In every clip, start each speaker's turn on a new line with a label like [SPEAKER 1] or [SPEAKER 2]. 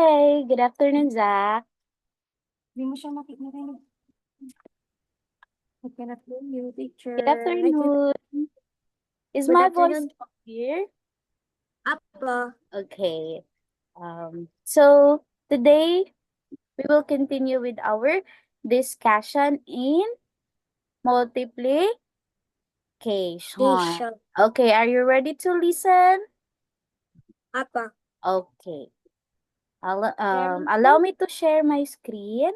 [SPEAKER 1] Okay, good afternoon, Zach.
[SPEAKER 2] Hindi mo siya makikinig. I cannot hear you, teacher.
[SPEAKER 1] Good afternoon. Is
[SPEAKER 2] Good
[SPEAKER 1] my voice
[SPEAKER 2] afternoon.
[SPEAKER 1] clear?
[SPEAKER 2] Apo.
[SPEAKER 1] Okay. So today we will continue with our discussion in multiplication.
[SPEAKER 2] Station.
[SPEAKER 1] Okay, are you ready to listen?
[SPEAKER 2] Apo.
[SPEAKER 1] Okay. Allow me to share my screen.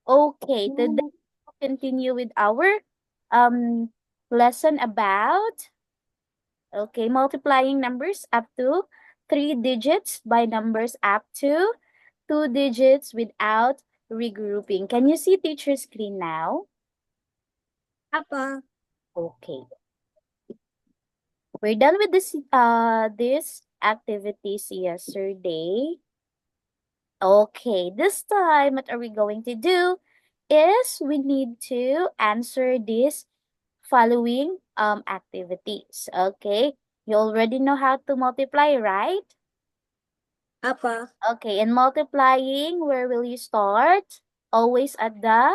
[SPEAKER 1] Okay, today we'll continue with our lesson about multiplying numbers up to 3 digits by numbers up to 2 digits without regrouping. Can you see teacher screen now?
[SPEAKER 2] Apo.
[SPEAKER 1] Okay. We're done with this activities yesterday. Okay, this time what are we going to do is we need to answer these following activities. Okay, you already know how to multiply, right?
[SPEAKER 2] Apo.
[SPEAKER 1] Okay, in multiplying, where will you start? Always at the?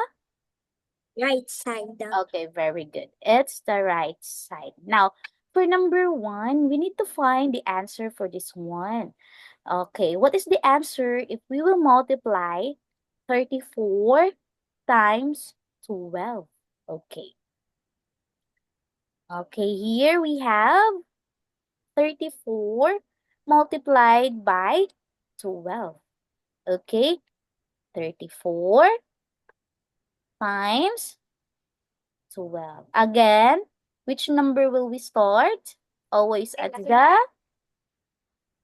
[SPEAKER 2] Right side.
[SPEAKER 1] Okay, very good. It's the right side. Now, for number 1, we need to find the answer for this one. Okay, what is the answer if we will multiply 34 times 12? Okay. Okay, here we have 34 multiplied by 12. Okay, 34 times 12. Again, which number will we start? Always at the?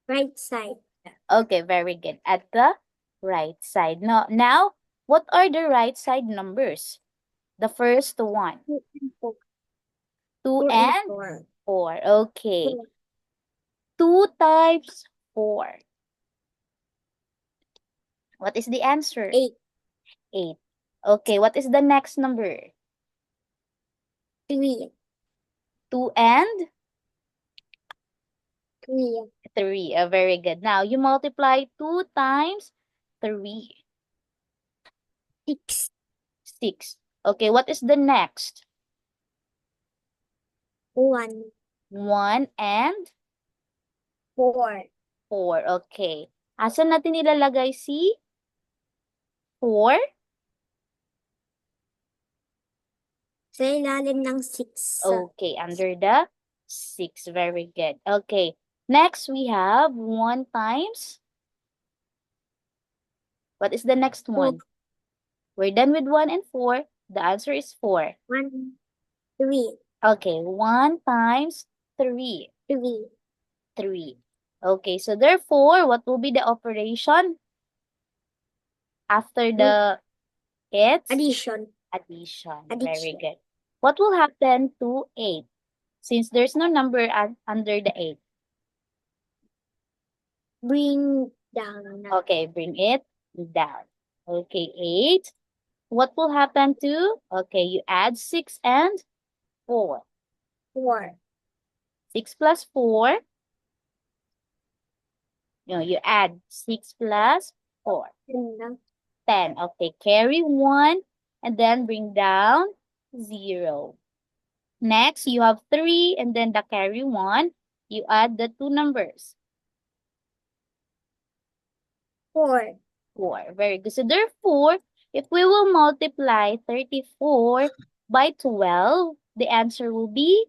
[SPEAKER 2] Right side.
[SPEAKER 1] Okay, very good. At the right side. Now, what are the right side numbers? The first one.
[SPEAKER 2] 2 and 4.
[SPEAKER 1] 2
[SPEAKER 2] 2 and
[SPEAKER 1] and
[SPEAKER 2] 4.
[SPEAKER 1] 4. Okay. 2 times 4. What is the answer?
[SPEAKER 2] 8.
[SPEAKER 1] 8. Okay, what is the next number?
[SPEAKER 2] 3.
[SPEAKER 1] 2 and
[SPEAKER 2] 3.
[SPEAKER 1] 3. Very good. Now, you multiply 2 times 3.
[SPEAKER 2] 6.
[SPEAKER 1] 6. Okay, what is the next?
[SPEAKER 2] 1.
[SPEAKER 1] 1 and
[SPEAKER 2] 4.
[SPEAKER 1] 4. Okay. Asan natin nilalagay si 4?
[SPEAKER 2] Sa ilalim ng 6.
[SPEAKER 1] Okay, under the 6. Very good. Okay. Next, we have 1 times. What is the next one? We're done with 1 and 4. The answer is 4.
[SPEAKER 2] 1. 3.
[SPEAKER 1] Okay, 1 times 3.
[SPEAKER 2] 3.
[SPEAKER 1] 3. Okay, so therefore, what will be the operation after the it's?
[SPEAKER 2] Addition.
[SPEAKER 1] Addition. Very
[SPEAKER 2] Addition.
[SPEAKER 1] good. What will happen to 8? Since there's no number under the 8.
[SPEAKER 2] Bring down.
[SPEAKER 1] Okay, bring it down. Okay, 8. What will happen to? Okay, you add 6 and 4.
[SPEAKER 2] 4.
[SPEAKER 1] 6 plus 4. No, you add 6 plus 4. 10. Okay, carry 1 and then bring down 0. Next, you have 3 and then the carry 1. You add the 2 numbers.
[SPEAKER 2] 4.
[SPEAKER 1] 4. Very good. So therefore, if we will multiply 34 by 12, the answer will be?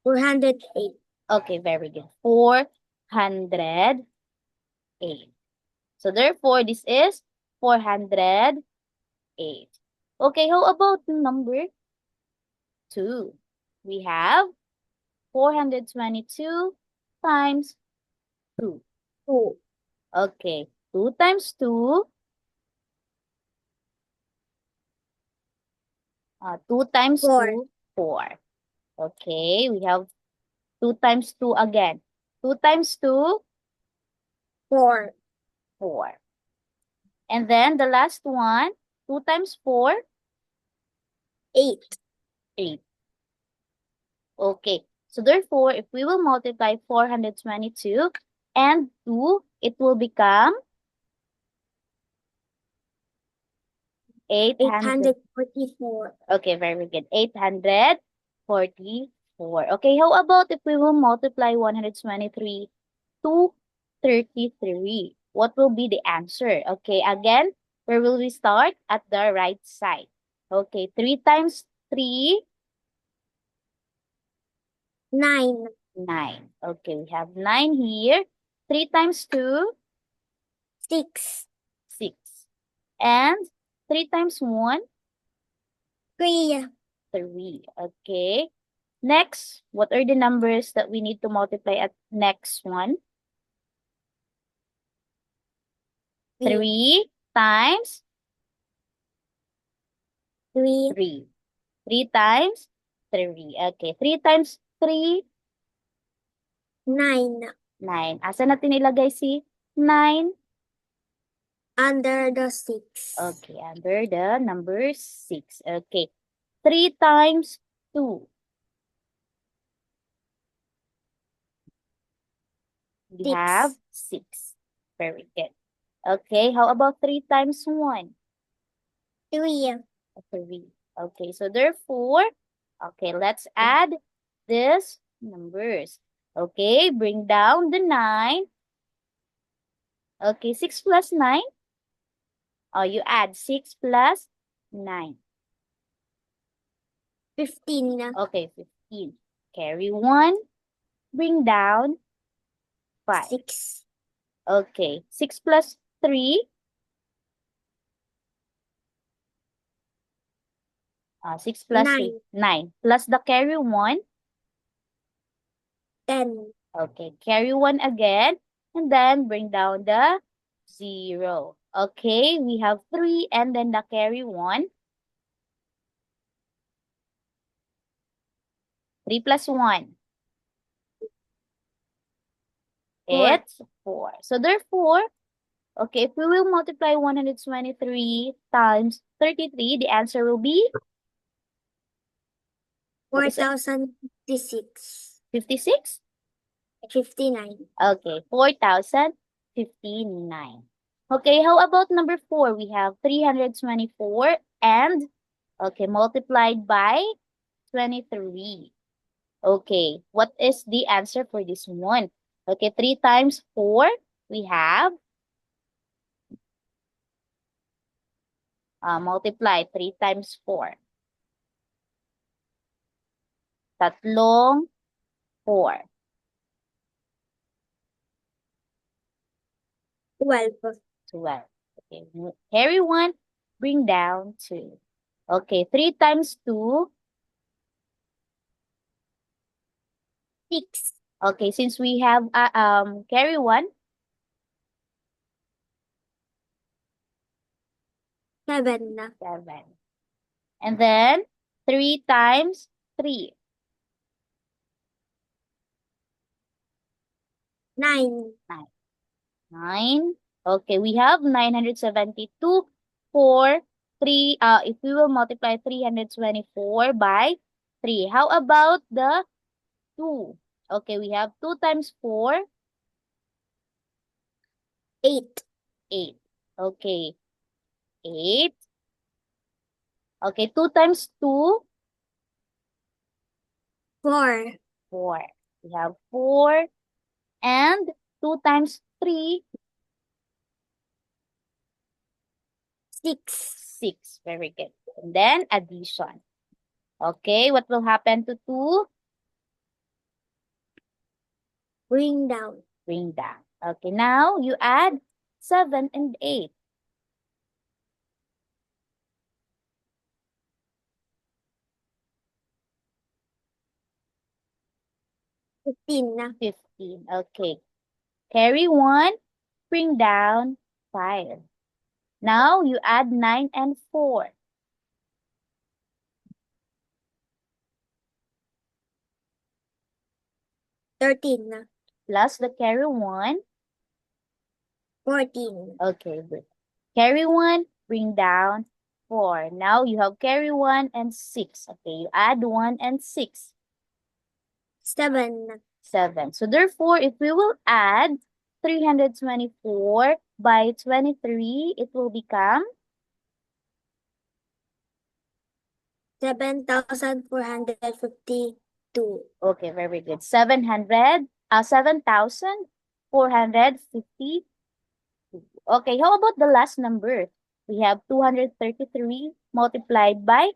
[SPEAKER 2] 408.
[SPEAKER 1] Okay, very good. 408. So therefore, this is 408. Okay, how about number 2? We have 422 times 2.
[SPEAKER 2] 2.
[SPEAKER 1] Okay, 2 times 2. 2 times
[SPEAKER 2] 4.
[SPEAKER 1] 2, 4. Okay, we have 2 times 2 again. 2 times 2,
[SPEAKER 2] 4.
[SPEAKER 1] 4. And then the last one, 2 times 4,
[SPEAKER 2] 8.
[SPEAKER 1] 8. Okay, So therefore, if we will multiply 422 and 2, it will become 800.
[SPEAKER 2] 844.
[SPEAKER 1] Okay, very good. 844. Okay, how about if we will multiply 123 to 33? What will be the answer? Okay, again, where will we start? At the right side. Okay, 3 times 3,
[SPEAKER 2] 9.
[SPEAKER 1] 9. Okay, we have 9 here. 3 times 2,
[SPEAKER 2] 6.
[SPEAKER 1] 6. And 3 times 1,
[SPEAKER 2] 3.
[SPEAKER 1] 3. Okay. Next, what are the numbers that we need to multiply at next one?
[SPEAKER 2] 3.
[SPEAKER 1] 3 times
[SPEAKER 2] 3.
[SPEAKER 1] 3. 3 times 3. Okay, 3 times 3,
[SPEAKER 2] 9.
[SPEAKER 1] 9. Asa natin ilagay si 9?
[SPEAKER 2] Under the 6.
[SPEAKER 1] Okay, under the number 6. Okay, 3 times 2. We
[SPEAKER 2] 6.
[SPEAKER 1] have 6. Very good. Okay, how about 3 times 1?
[SPEAKER 2] 3.
[SPEAKER 1] 3. Okay, so therefore, okay, let's add these numbers. Okay, bring down the 9. Okay, 6 plus 9. Oh, you add 6 plus 9.
[SPEAKER 2] 15.
[SPEAKER 1] Okay, 15. Carry 1. Bring down 5.
[SPEAKER 2] 6.
[SPEAKER 1] Okay, 6 plus 3. 6 plus 3.
[SPEAKER 2] 9.
[SPEAKER 1] 9. Plus the carry 1.
[SPEAKER 2] 10.
[SPEAKER 1] Okay, carry 1 again. And then bring down the 0. Okay, we have 3 and then the carry 1. 3 plus 1.
[SPEAKER 2] 4.
[SPEAKER 1] It's 4. So therefore, okay, if we will multiply 123 times 33, the answer will be, what is it?
[SPEAKER 2] 4056.
[SPEAKER 1] 56?
[SPEAKER 2] 59.
[SPEAKER 1] Okay, 4,059. Okay, how about number 4? We have 324 and, okay, multiplied by 23. Okay, what is the answer for this one? Okay, 3 times 4, we have, multiply 3 times 4. Tatlong 4.
[SPEAKER 2] 12.
[SPEAKER 1] 12. Okay, carry 1, bring down 2. Okay, 3 times 2.
[SPEAKER 2] 6.
[SPEAKER 1] Okay, since we have carry 1,
[SPEAKER 2] 7.
[SPEAKER 1] 7. And then 3 times 3.
[SPEAKER 2] 9.
[SPEAKER 1] 9. 9. Okay, we have 972 for 3. If we will multiply 324 by 3. How about the 2? Okay, we have 2 times 4,
[SPEAKER 2] 8.
[SPEAKER 1] 8. Okay, 8. Okay, 2 times 2,
[SPEAKER 2] 4.
[SPEAKER 1] 4. We have 4. And 2 times 3,
[SPEAKER 2] 6.
[SPEAKER 1] 6. Very good. And then addition. Okay, what will happen to 2?
[SPEAKER 2] Bring down.
[SPEAKER 1] Bring down. Okay, now you add 7 and 8.
[SPEAKER 2] 15.
[SPEAKER 1] 15. Okay. Carry 1, bring down 5. Now you add 9 and 4.
[SPEAKER 2] 13.
[SPEAKER 1] Plus the carry 1.
[SPEAKER 2] 14.
[SPEAKER 1] Okay, good. Carry 1, bring down 4. Now you have carry 1 and 6. Okay, you add 1 and 6.
[SPEAKER 2] 7.
[SPEAKER 1] 7. So therefore, if we will add 324 by 23, it will become
[SPEAKER 2] 7,452.
[SPEAKER 1] okay, very good. 7,450. Okay, how about the last number? We have 233 multiplied by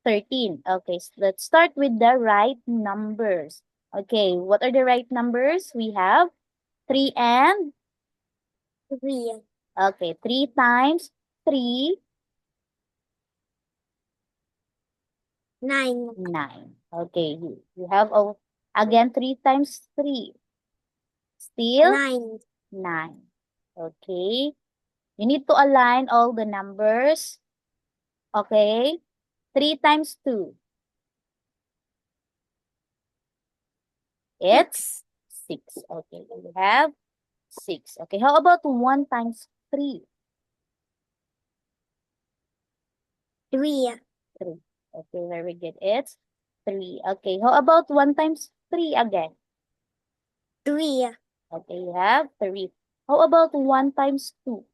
[SPEAKER 1] 13. Okay, so let's start with the right numbers. Okay, what are the right numbers? We have 3 and
[SPEAKER 2] 3.
[SPEAKER 1] okay, 3 times 3,
[SPEAKER 2] 9.
[SPEAKER 1] 9. Okay, you have again 3 times 3, still
[SPEAKER 2] 9.
[SPEAKER 1] 9. Okay, you need to align all the numbers. Okay, 3 times 2, it's 6. Okay, we have 6. Okay, how about 1 times 3?
[SPEAKER 2] 3.
[SPEAKER 1] 3. Okay, very good. It's 3. Okay, how about 1 times 3 again?
[SPEAKER 2] 3.
[SPEAKER 1] Okay, you have 3. How about 1 times 2?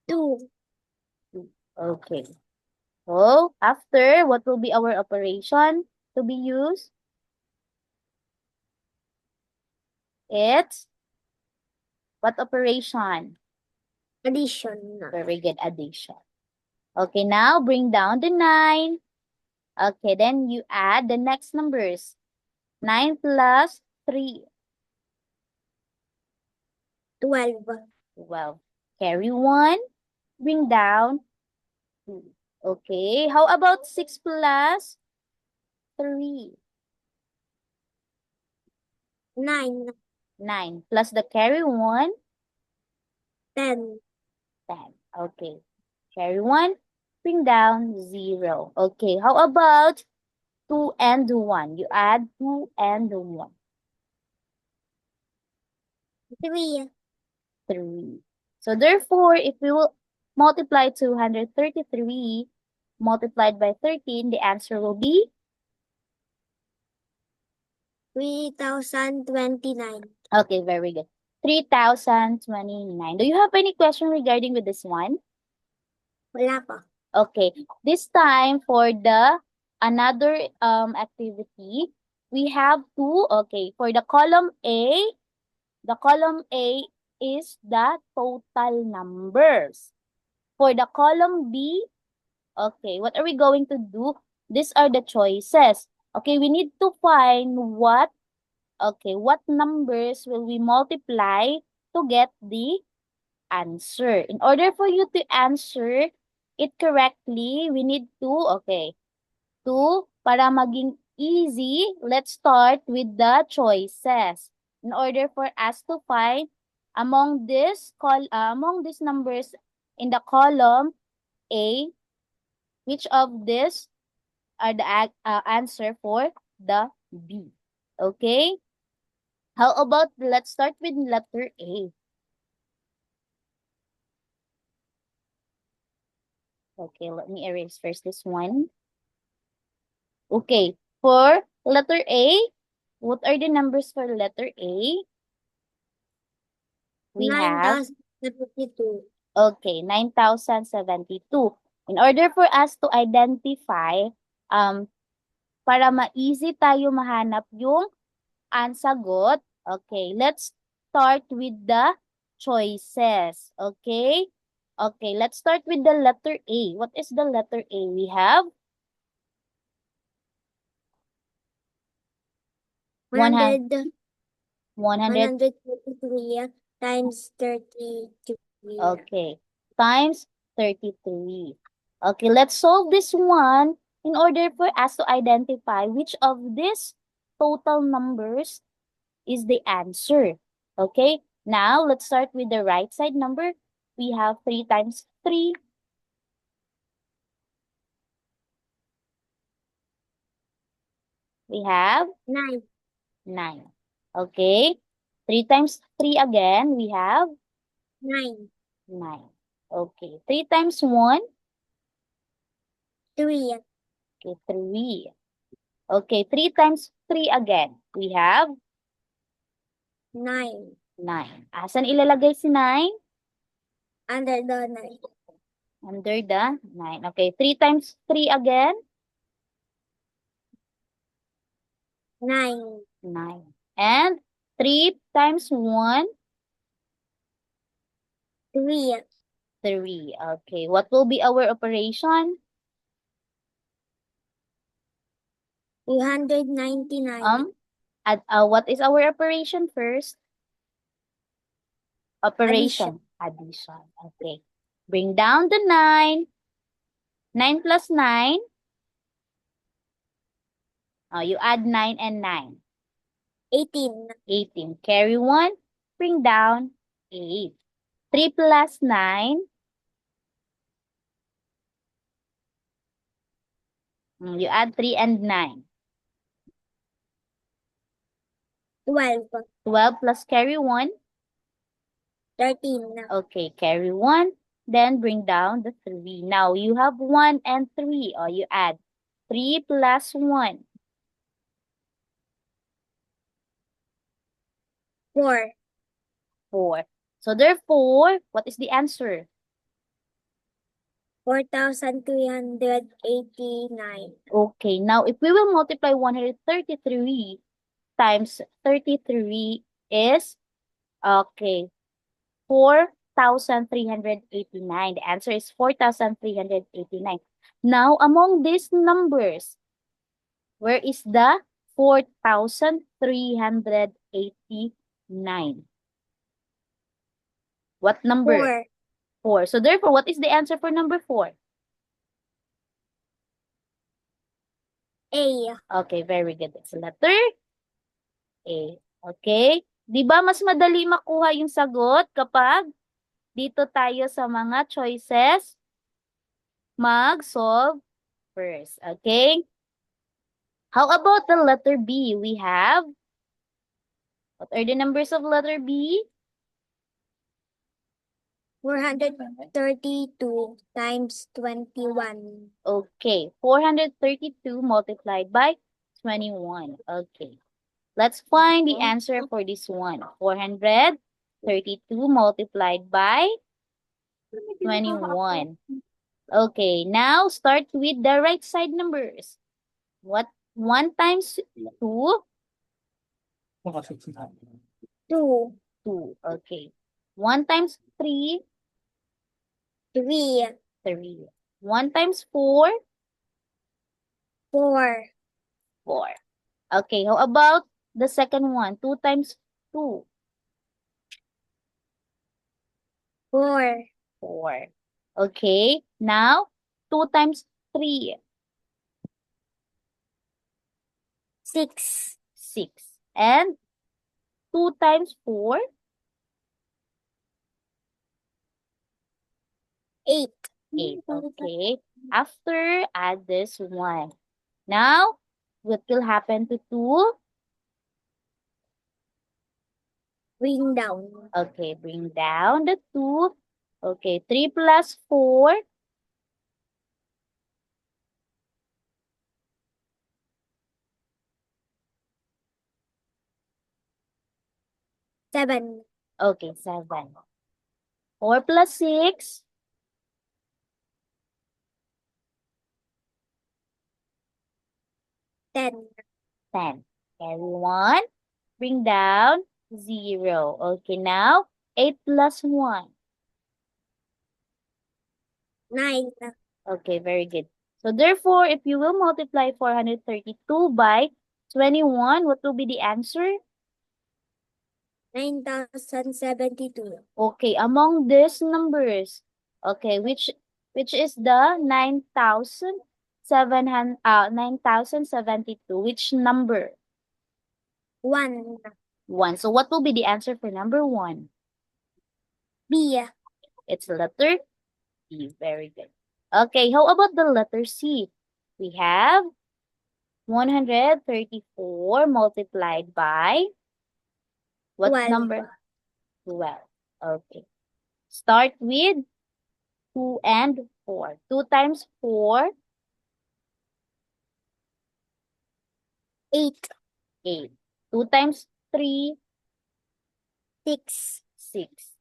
[SPEAKER 2] 2.
[SPEAKER 1] 2. Okay. So, after, what will be our operation to be used? It's what operation?
[SPEAKER 2] Addition.
[SPEAKER 1] Very good, addition. Okay, now bring down the 9. Okay, then you add the next numbers. 9 plus 3.
[SPEAKER 2] 12.
[SPEAKER 1] 12. Carry 1. Bring down 2. Okay, how about 6 plus 3?
[SPEAKER 2] 9.
[SPEAKER 1] 9. Plus the carry 1,
[SPEAKER 2] 10.
[SPEAKER 1] 10. Okay, carry 1. Bring down 0. Okay, how about 2 and 1? You add 2 and 1.
[SPEAKER 2] 3.
[SPEAKER 1] 3. So therefore, if we will multiply 233 multiplied by 13, the answer will be
[SPEAKER 2] 3,029.
[SPEAKER 1] okay, very good. 3,029. Do you have any question regarding with this one?
[SPEAKER 2] Wala pa.
[SPEAKER 1] Okay, this time for the another activity, we have two. Okay, for the column A is the total numbers. For the column B, okay, what are we going to do? These are the choices. Okay, we need to find what numbers will we multiply to get the answer. In order for you to answer it correctly, we need to, para maging easy, let's start with the choices. In order for us to find among these numbers in the column A, which of these are the answer for the B. Okay? How about, let's start with letter A. Okay, let me erase first this one. Okay, for letter A, what are the numbers for letter A? We have,
[SPEAKER 2] 9,072.
[SPEAKER 1] okay, 9,072. In order for us to identify, para ma-easy tayo mahanap yung sagot, okay, let's start with the choices, okay? Okay, let's start with the letter A. What is the letter A? We have 100,
[SPEAKER 2] 133 times 33.
[SPEAKER 1] okay, times 33. Okay, let's solve this one in order for us to identify which of these total numbers is the answer. Okay, now let's start with the right side number. We have 3 times 3. We have
[SPEAKER 2] 9.
[SPEAKER 1] 9. Okay, 3 times 3 again, we have
[SPEAKER 2] 9.
[SPEAKER 1] 9. Okay, 3 times 1,
[SPEAKER 2] 3.
[SPEAKER 1] okay, 3. Okay, 3 times 3 again? We have
[SPEAKER 2] 9.
[SPEAKER 1] 9. Asan ilalagay si 9?
[SPEAKER 2] Under the 9.
[SPEAKER 1] Under the 9. Okay, 3 times 3 again?
[SPEAKER 2] 9.
[SPEAKER 1] 9. And 3 times 1?
[SPEAKER 2] 3.
[SPEAKER 1] 3. Okay, what will be our operation?
[SPEAKER 2] 299.
[SPEAKER 1] What is our operation first? Operation. Addition. Okay. Bring down the 9. 9 plus 9. Oh, you add 9 and 9.
[SPEAKER 2] 18.
[SPEAKER 1] 18. Carry 1. Bring down 8. 3 plus 9. You add 3 and 9.
[SPEAKER 2] 12.
[SPEAKER 1] 12 plus carry 1.
[SPEAKER 2] 13.
[SPEAKER 1] Okay, carry 1. Then bring down the 3. Now, you have 1 and 3. Or you add 3 plus 1.
[SPEAKER 2] 4.
[SPEAKER 1] 4. So, therefore, what is the answer?
[SPEAKER 2] 4,389.
[SPEAKER 1] Okay, now if we will multiply 133 times 33 is, okay, 4,389. The answer is 4,389. Now, among these numbers, where is the 4,389? What number?
[SPEAKER 2] 4.
[SPEAKER 1] 4. So therefore, what is the answer for number 4?
[SPEAKER 2] A.
[SPEAKER 1] Okay, very good. It's letter A. Okay? Di ba mas madali makuha yung sagot kapag dito tayo sa mga choices mag-solve first. Okay? How about the letter B? We have, what are the numbers of letter B?
[SPEAKER 2] 432 times 21.
[SPEAKER 1] Okay, 432 multiplied by 21. Okay, let's find the answer for this one. 432 multiplied by 21. Okay, now start with the right side numbers. What? 1 times 2?
[SPEAKER 2] 2.
[SPEAKER 1] 2. Okay. 1 times 3?
[SPEAKER 2] 3.
[SPEAKER 1] 3. 1 times 4?
[SPEAKER 2] 4.
[SPEAKER 1] 4. Okay, how about the second one? 2 times 2?
[SPEAKER 2] 4.
[SPEAKER 1] 4. Okay, now 2 times 3?
[SPEAKER 2] 6.
[SPEAKER 1] 6. And 2 times 4?
[SPEAKER 2] 8.
[SPEAKER 1] 8. Okay, after add this one. Now, what will happen to 2?
[SPEAKER 2] Bring down.
[SPEAKER 1] Okay, bring down the 2. Okay, 3 plus 4?
[SPEAKER 2] 7.
[SPEAKER 1] Okay, 7. 4 plus 6?
[SPEAKER 2] 10.
[SPEAKER 1] 10. Carry 1. Bring down 0. Okay, now 8 plus 1.
[SPEAKER 2] 9.
[SPEAKER 1] Okay, very good. So therefore, if you will multiply 432 by 21, what will be the answer?
[SPEAKER 2] 9,072.
[SPEAKER 1] Okay, among these numbers, okay, which is the 9,072? Which number?
[SPEAKER 2] 1.
[SPEAKER 1] 1. So what will be the answer for number 1?
[SPEAKER 2] B.
[SPEAKER 1] It's letter B. Very good. Okay, how about the letter C? We have 134 multiplied by what
[SPEAKER 2] 12.
[SPEAKER 1] number? 12. Okay. Start with 2 and 4. 2 times 4?
[SPEAKER 2] 8.
[SPEAKER 1] 8. 2 times 3,
[SPEAKER 2] 6.
[SPEAKER 1] 6.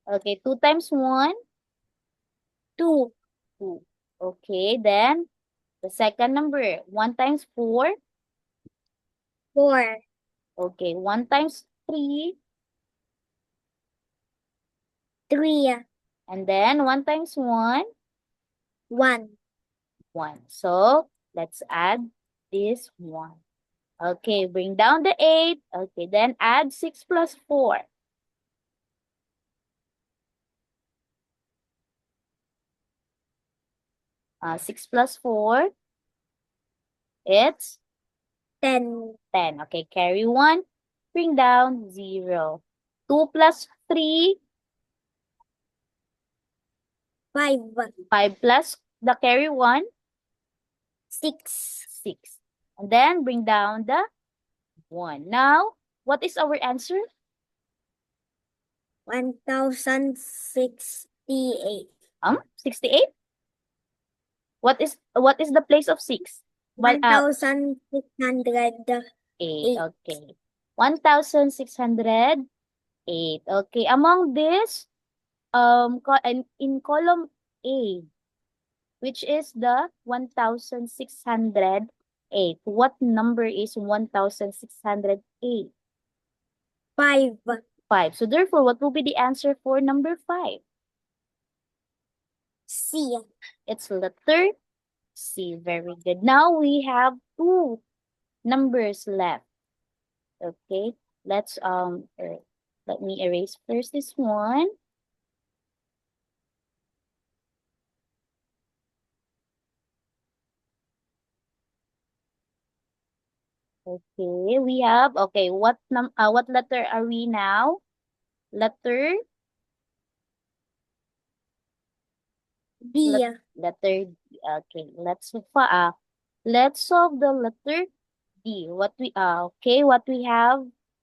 [SPEAKER 1] Okay, 2 times 1,
[SPEAKER 2] 2.
[SPEAKER 1] 2. Okay, then the second number, 1 times 4.
[SPEAKER 2] 4.
[SPEAKER 1] Okay, 1 times 3.
[SPEAKER 2] 3.
[SPEAKER 1] And then 1 times 1,
[SPEAKER 2] 1.
[SPEAKER 1] 1. So, let's add this 1. Okay, bring down the 8. Okay, then add 6 plus 4. 6 plus 4, it's
[SPEAKER 2] 10.
[SPEAKER 1] 10. Okay, carry 1. Bring down 0. 2 plus 3,
[SPEAKER 2] 5.
[SPEAKER 1] 5 plus the carry 1,
[SPEAKER 2] 6.
[SPEAKER 1] 6. And then bring down the 1. Now, what is our answer?
[SPEAKER 2] 1068.
[SPEAKER 1] 68? What is the place of 6?
[SPEAKER 2] 1608.
[SPEAKER 1] 8. Okay. 1608. Okay. Among this, in column A, which is the 1608. What number is 1608?
[SPEAKER 2] 5.
[SPEAKER 1] 5. So therefore, what will be the answer for number 5?
[SPEAKER 2] C.
[SPEAKER 1] It's letter C. Very good. Now we have 2 numbers left. Okay. Let's let me erase first this one. Okay, we have, okay, what letter are we now? Letter
[SPEAKER 2] D.
[SPEAKER 1] letter D. Okay, let's solve the letter D. What we have?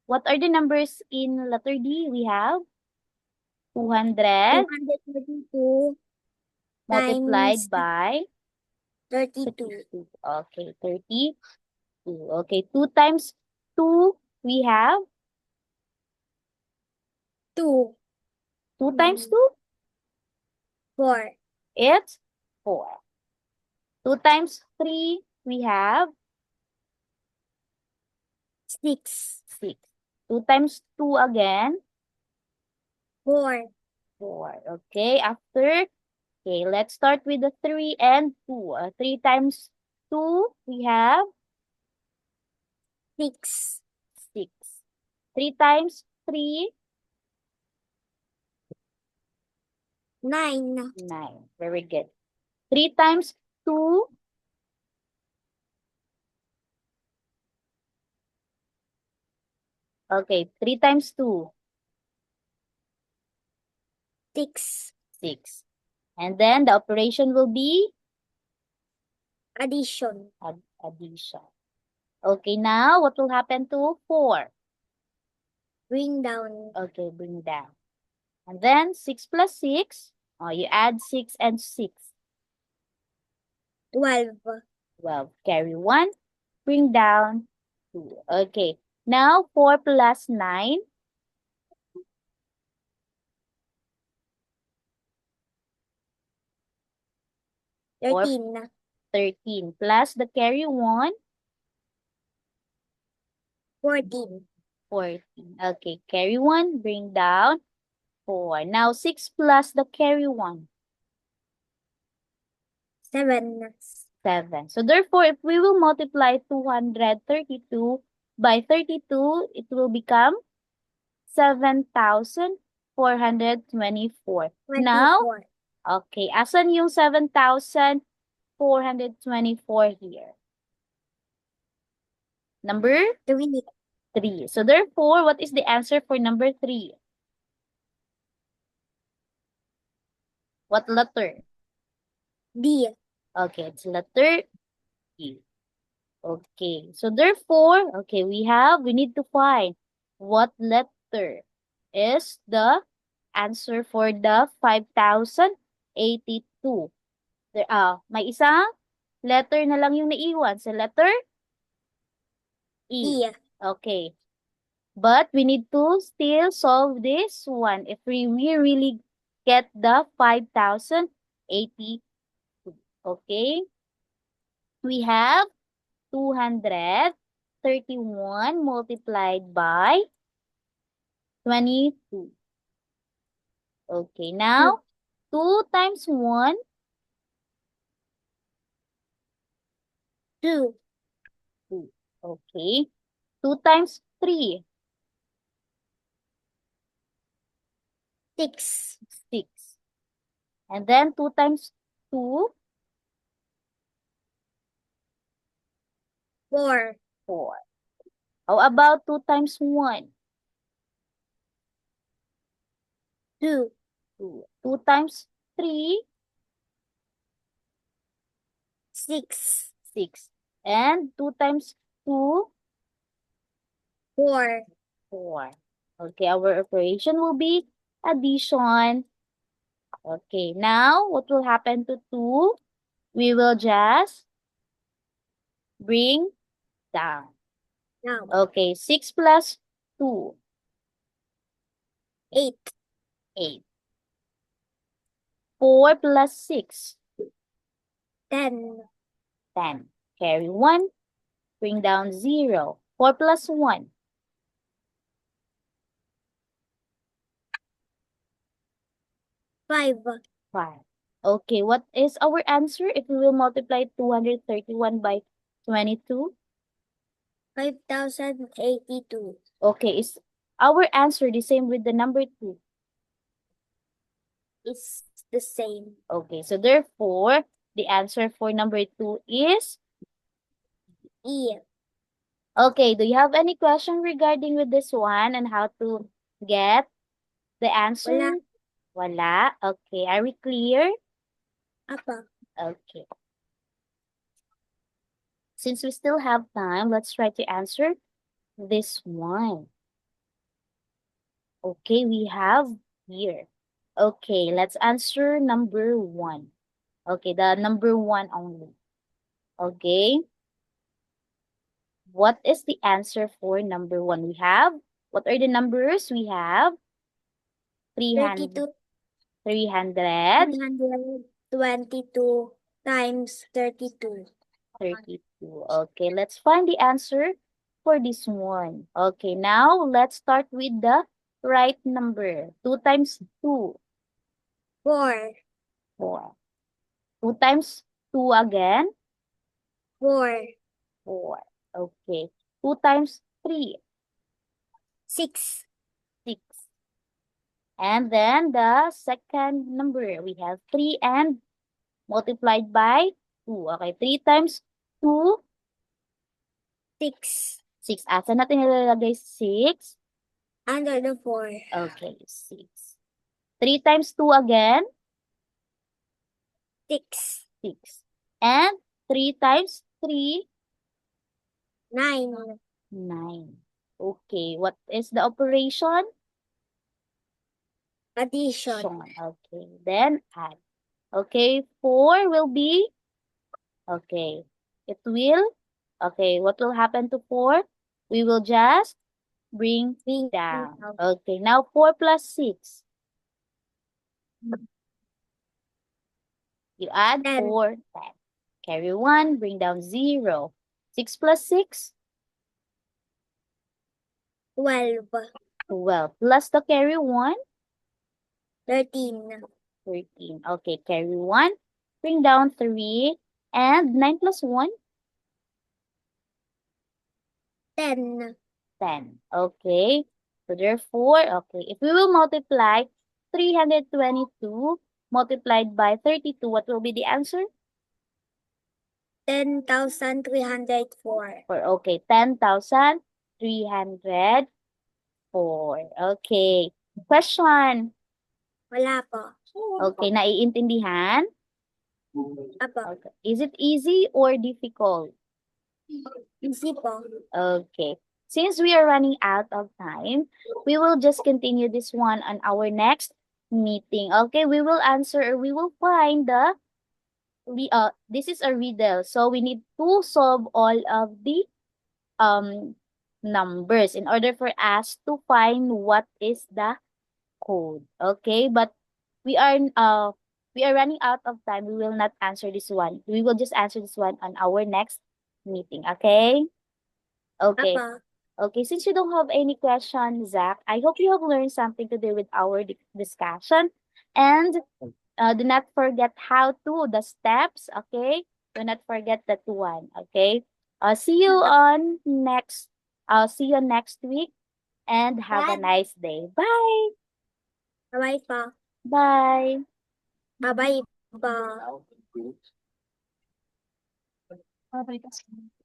[SPEAKER 1] What are the numbers in letter D? We have 200
[SPEAKER 2] 232
[SPEAKER 1] multiplied
[SPEAKER 2] times
[SPEAKER 1] by
[SPEAKER 2] 32.
[SPEAKER 1] 32. Okay, 32. Okay, 2 times 2, we have
[SPEAKER 2] 2.
[SPEAKER 1] 2 times 2,
[SPEAKER 2] 4.
[SPEAKER 1] it's 4. 2 times 3, we have
[SPEAKER 2] 6.
[SPEAKER 1] 6. 2 times 2 again,
[SPEAKER 2] 4.
[SPEAKER 1] 4. Okay, okay, let's start with the 3 and 2. 3 times 2, we have
[SPEAKER 2] 6.
[SPEAKER 1] 6. 3 times 3,
[SPEAKER 2] 9.
[SPEAKER 1] 9. Very good. 3 times 2, okay, 3 times 2,
[SPEAKER 2] 6.
[SPEAKER 1] 6. And then the operation will be
[SPEAKER 2] Addition.
[SPEAKER 1] addition. Okay, now what will happen to 4?
[SPEAKER 2] Bring down.
[SPEAKER 1] Okay, bring down. And then 6 plus 6, you add 6 and 6.
[SPEAKER 2] 12.
[SPEAKER 1] 12. Carry 1, bring down 2. Okay, now 4 plus 9,
[SPEAKER 2] 13.
[SPEAKER 1] 13. Plus the carry 1,
[SPEAKER 2] 14.
[SPEAKER 1] 14. Okay, carry 1, bring down 4. Now 6 plus the carry 1,
[SPEAKER 2] 7.
[SPEAKER 1] 7. So therefore, if we will multiply 232 by 32, it will become 7,424. Now,
[SPEAKER 2] 24.
[SPEAKER 1] okay, asan yung 7,424 here? Number
[SPEAKER 2] 3.
[SPEAKER 1] 3. So therefore, what is the answer for number 3? What letter?
[SPEAKER 2] D.
[SPEAKER 1] Okay, it's letter D. Okay, so therefore, okay, we need to find what letter is the answer for the 5,082. May isang letter na lang yung naiwan sa letter
[SPEAKER 2] E.
[SPEAKER 1] Okay. But we need to still solve this one if we really get the 5,082. Okay? We have 231 multiplied by 22. Okay, now 2 times 1,
[SPEAKER 2] 2.
[SPEAKER 1] 2. Okay. 2 times 3,
[SPEAKER 2] 6.
[SPEAKER 1] 6. And then 2 times 2,
[SPEAKER 2] 4.
[SPEAKER 1] 4. How about 2 times 1?
[SPEAKER 2] 2.
[SPEAKER 1] 2. 2 times 3,
[SPEAKER 2] 6.
[SPEAKER 1] 6. And 2 times 2,
[SPEAKER 2] 4.
[SPEAKER 1] 4. Okay, our operation will be addition. Okay, now what will happen to 2? We will just bring down.
[SPEAKER 2] Now.
[SPEAKER 1] Okay, 6 plus 2,
[SPEAKER 2] 8.
[SPEAKER 1] 8. 4 plus 6,
[SPEAKER 2] 10.
[SPEAKER 1] 10. Carry 1, bring down 0. 4 plus 1,
[SPEAKER 2] 5.
[SPEAKER 1] 5. Okay, what is our answer if we will multiply 231 by 22?
[SPEAKER 2] 5,082.
[SPEAKER 1] Okay, is our answer the same with the number 2?
[SPEAKER 2] It's the same.
[SPEAKER 1] Okay, so therefore, the answer for number 2 is
[SPEAKER 2] E.
[SPEAKER 1] okay. Do you have any question regarding with this one and how to get the answer?
[SPEAKER 2] Wala.
[SPEAKER 1] Wala. Okay, are we clear?
[SPEAKER 2] Apa.
[SPEAKER 1] Okay. Since we still have time, let's try to answer this one. Okay, we have here. Okay, let's answer number 1. Okay, the number 1 only. Okay. What is the answer for number 1? We have, what are the numbers? We have 300, 300,
[SPEAKER 2] 322 times 32.
[SPEAKER 1] 32. Okay, let's find the answer for this one. Okay, now let's start with the right number. 2 times 2,
[SPEAKER 2] 4.
[SPEAKER 1] 4. 2 times 2 again,
[SPEAKER 2] 4.
[SPEAKER 1] 4. Okay. 2 times 3,
[SPEAKER 2] 6.
[SPEAKER 1] 6. And then the second number, we have 3 and multiplied by 2. Okay, 3 times 2,
[SPEAKER 2] 6.
[SPEAKER 1] 6. Asa natin nilalagay 6?
[SPEAKER 2] Under the 4.
[SPEAKER 1] Okay, 6. 3 times 2 again,
[SPEAKER 2] 6.
[SPEAKER 1] 6. And 3 times 3,
[SPEAKER 2] 9.
[SPEAKER 1] 9. Okay, what is the operation?
[SPEAKER 2] Addition.
[SPEAKER 1] Okay, then add. Okay, 4 will be, okay, it will, okay, what will happen to 4? We will just bring down. Okay, now 4 plus 6. You add
[SPEAKER 2] 10.
[SPEAKER 1] 4, 10. Carry 1, bring down 0. 6 plus 6,
[SPEAKER 2] 12.
[SPEAKER 1] 12. Plus the carry 1,
[SPEAKER 2] 13.
[SPEAKER 1] 13. Okay, carry 1, bring down 3. And 9 plus 1,
[SPEAKER 2] 10.
[SPEAKER 1] 10. Okay, so therefore, okay, if we will multiply 322 multiplied by 32, what will be the answer?
[SPEAKER 2] 10,304.
[SPEAKER 1] Okay, 10,304. Okay, question.
[SPEAKER 2] Wala po.
[SPEAKER 1] Okay, naiintindihan?
[SPEAKER 2] Apo.
[SPEAKER 1] Okay. Is it easy or difficult?
[SPEAKER 2] Easy po.
[SPEAKER 1] Okay. Since we are running out of time, we will just continue this one on our next meeting. Okay, we will answer or we will find the this is a riddle. So we need to solve all of the numbers in order for us to find what is the code. Okay, but we are uh we are running out of time. We will not answer this one. We will just answer this one on our next meeting. Okay? Okay.
[SPEAKER 2] Apo.
[SPEAKER 1] Okay, since you don't have any question, Zach, I hope you have learned something today with our discussion. And do not forget how to the steps, okay? Do not forget that one, okay? See you on next see you next week and have a nice day. Bye.
[SPEAKER 2] Bye-bye po.
[SPEAKER 1] Bye.
[SPEAKER 2] Bye-bye po.